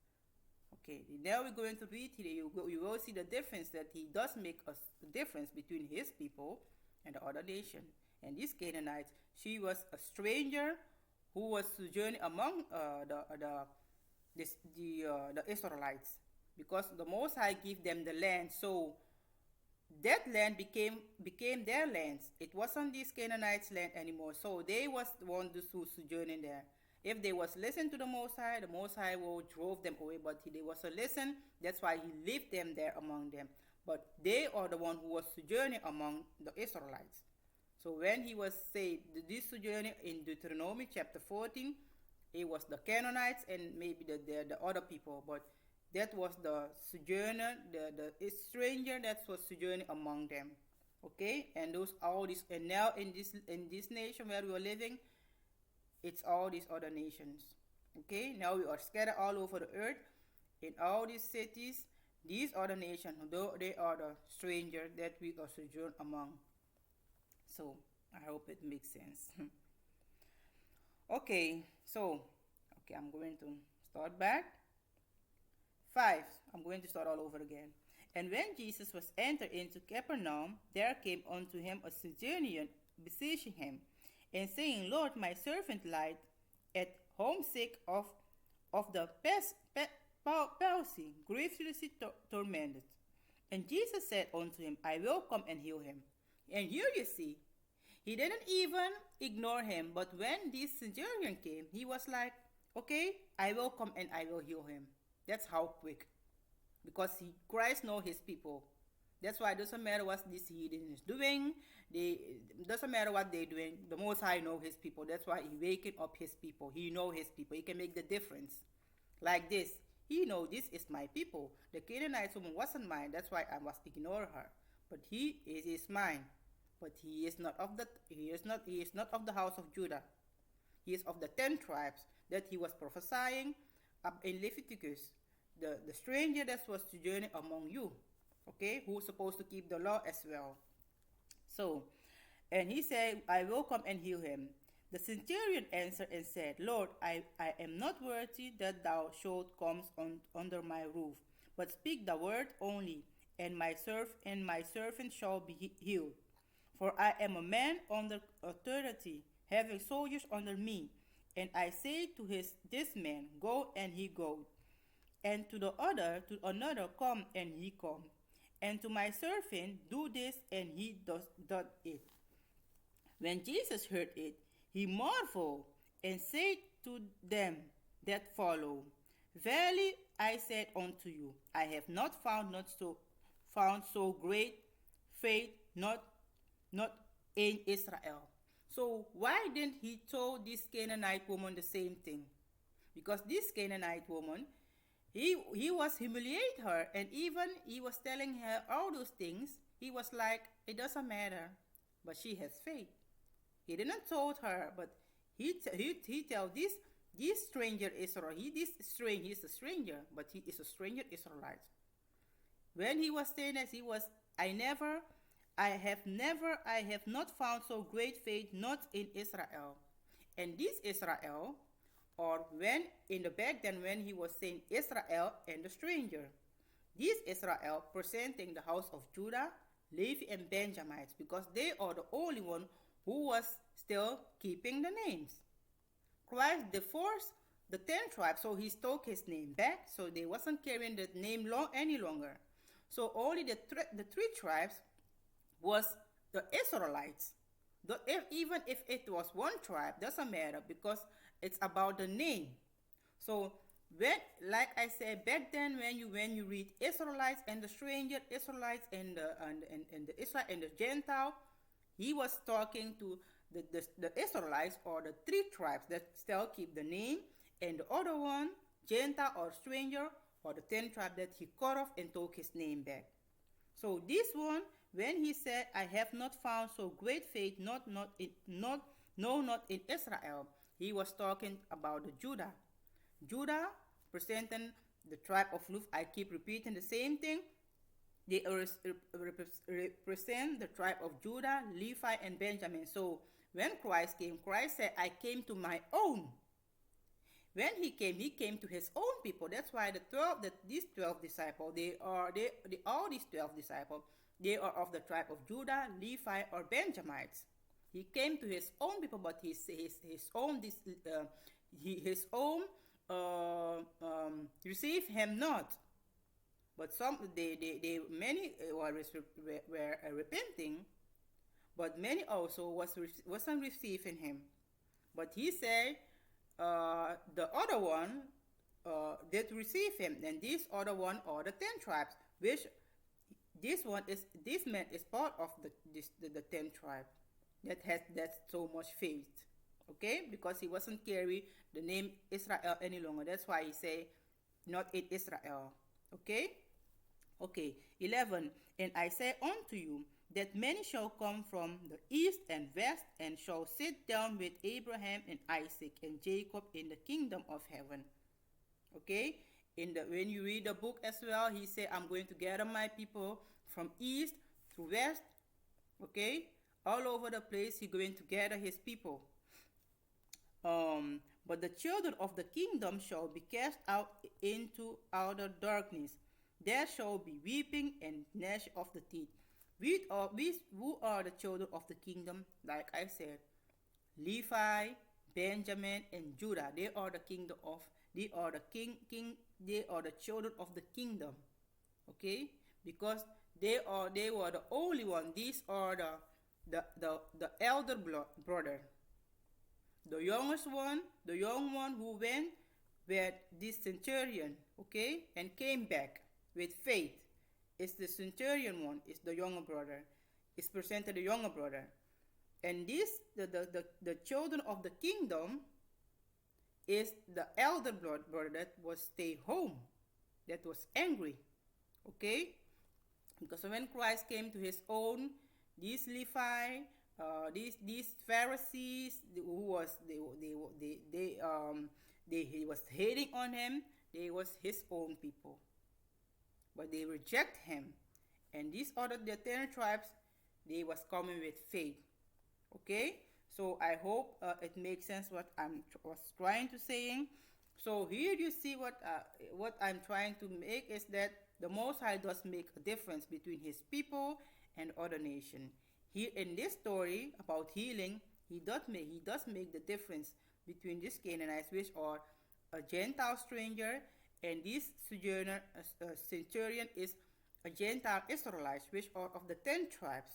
Okay, now we're going to read here. You will see the difference, that he does make a difference between his people and the other nation. And this Canaanite, she was a stranger who was sojourning among the Israelites, because the Most High gave them the land. So that land became their lands. It wasn't these Canaanites' land anymore. So they was the ones who sojourning there. If they was listen to the Most High will drove them away. But they was a listen. That's why he left them there among them. But they are the one who was sojourning among the Israelites. So when he was say this sojourning in Deuteronomy chapter 14, it was the Canaanites and maybe the other people. But that was the sojourner, the stranger that was sojourning among them. Okay, and and now in this nation where we are living, it's all these other nations. Okay, now we are scattered all over the earth, in all these cities. These are the nations, though they are the stranger that we are sojourn among. So I hope it makes sense. Okay, I'm going to start back. 5. I'm going to start all over again. And when Jesus was entered into Capernaum, there came unto him a centurion beseeching him, and saying, Lord, my servant lieth at homesick of the palsy, grievously tormented. And Jesus said unto him, I will come and heal him. And here you see, he didn't even ignore him, but when this centurion came, he was like, okay, I will come and I will heal him. That's how quick. Because Christ knows his people. That's why it doesn't matter what this heathen is doing. It doesn't matter what they're doing. The Most High know his people. That's why he waking up his people. He know his people. He can make the difference. Like this. He know this is my people. The Canaanite woman wasn't mine. That's why I must ignore her. But he is mine. But he is not of the house of Judah. He is of the 10 tribes that he was prophesying in Leviticus. The stranger that was sojourning among you. Okay, who's supposed to keep the law as well. So, and he said, I will come and heal him. The centurion answered and said, Lord, I am not worthy that thou shouldst come under my roof, but speak the word only, and my servant shall be healed. For I am a man under authority, having soldiers under me. And I say to this man, go, and he goeth. And to another, come, and he come. And to my servant, do this, and he doth it. When Jesus heard it, he marveled, and said to them that follow, Verily I said unto you, I have not found so great faith, not in Israel. So why didn't he tell this Canaanite woman the same thing? Because this Canaanite woman, he was humiliate her, and even he was telling her all those things. He was like, it doesn't matter, but she has faith. He didn't told her, but he tell this stranger Israel. He's a stranger, but he is a stranger Israelite. When he was saying this, he was, I have not found so great faith, not in Israel. And this Israel, or when in the back then when he was saying Israel and the stranger, this Israel presenting the house of Judah, Levi, and Benjamites, because they are the only one who was still keeping the names. Christ divorced the 10 tribes, so he took his name back, so they wasn't carrying the name any longer. So only the 3 tribes was the Israelites. Even if it was one tribe, doesn't matter, because it's about the name. So when, like I said back then, when you read Israelites and the stranger, Israelites and the Israel and the Gentile, he was talking to the Israelites, or the 3 tribes that still keep the name, and the other one, Gentile or stranger, or the 10 tribes that he cut off and took his name back. So this one, when he said, I have not found so great faith, not in Israel, he was talking about the Judah. Judah, presenting the tribe of Levi. I keep repeating the same thing. They represent the tribe of Judah, Levi, and Benjamin. So when Christ came, Christ said, I came to my own. When he came to his own people. That's why these 12 disciples, all these 12 disciples, they are of the tribe of Judah, Levi, or Benjamites. He came to his own people, but his own received him not. But many were repenting, but many also wasn't receiving him. But he said, the other one did receive him, and this other one are the 10 tribes, which this man is part of the 10 tribe that has so much faith. Okay, because he wasn't carry the name Israel any longer. That's why he say, not in Israel. Okay. 11. And I say unto you that many shall come from the east and west, and shall sit down with Abraham and Isaac and Jacob in the kingdom of heaven. Okay, when you read the book as well, he said, I'm going to gather my people from east to west. Okay, all over the place, he's going to gather his people. But the children of the kingdom shall be cast out into outer darkness. There shall be weeping and gnashing of the teeth. Who are the children of the kingdom? Like I said, Levi, Benjamin and Judah. They are the kingdom of, they are the they are the children of the kingdom. Okay? Because they were the only one. These are the elder brother. The youngest one, the young one who went with this centurion, okay, and came back with faith. It's the centurion one, it's the younger brother. It's presented the younger brother. And this, the children of the kingdom, is the elder brother that was stay home, that was angry. Okay? Because when Christ came to his own, these Levi, these Pharisees, who was he was hating on him. They was his own people, but they reject him. And these other the 10 tribes, they was coming with faith. Okay, so I hope it makes sense what was trying to saying. So here you see what I'm trying to make is that the Most High does make a difference between His people and other nation. Here in this story about healing, He does make the difference between these Canaanites, which are a Gentile stranger, and this sojourner, centurion, is a Gentile Israelites, which are of the 10 tribes.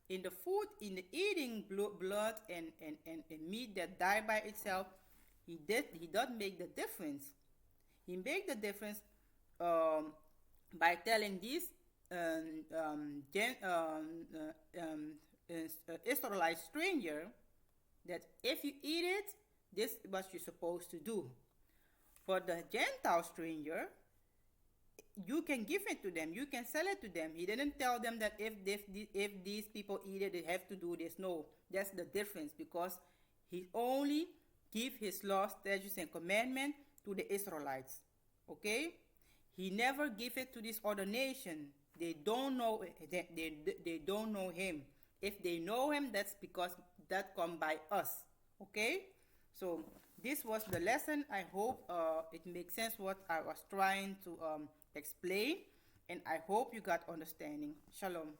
In the food, in the eating blood and meat that die by itself, he does make the difference. He make the difference um, by telling this um, um, gen, Israelite stranger that if you eat it, this is what you're supposed to do. For the Gentile stranger, you can give it to them, you can sell it to them. He didn't tell them that if these people eat it, they have to do this. No, that's the difference, because he only give his laws, statutes, and commandment to the Israelites. Okay, he never give it to this other nation. They don't know, they don't know him. If they know him, that's because that come by us. Okay, so this was the lesson. I hope it makes sense what I was trying to explain, and I hope you got understanding. Shalom.